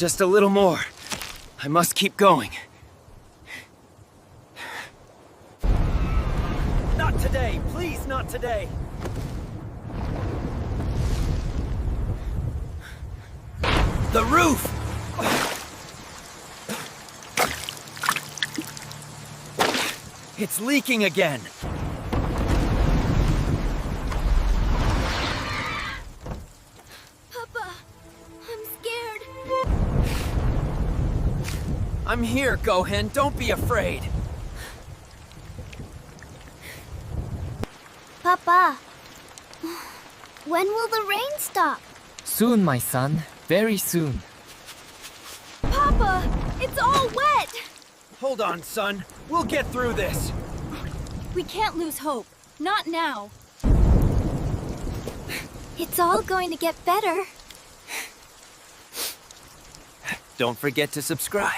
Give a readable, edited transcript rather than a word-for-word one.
Just a little more. I must keep going. Not today, please, not today. The roof! It's leaking again. Papa, I'm scared. I'm here, Gohen. Don't be afraid. Papa, when will the rain stop? Soon, my son. Very soon. Papa, it's all wet! Hold on, son. We'll get through this. We can't lose hope. Not now. It's all going to get better. Don't forget to subscribe.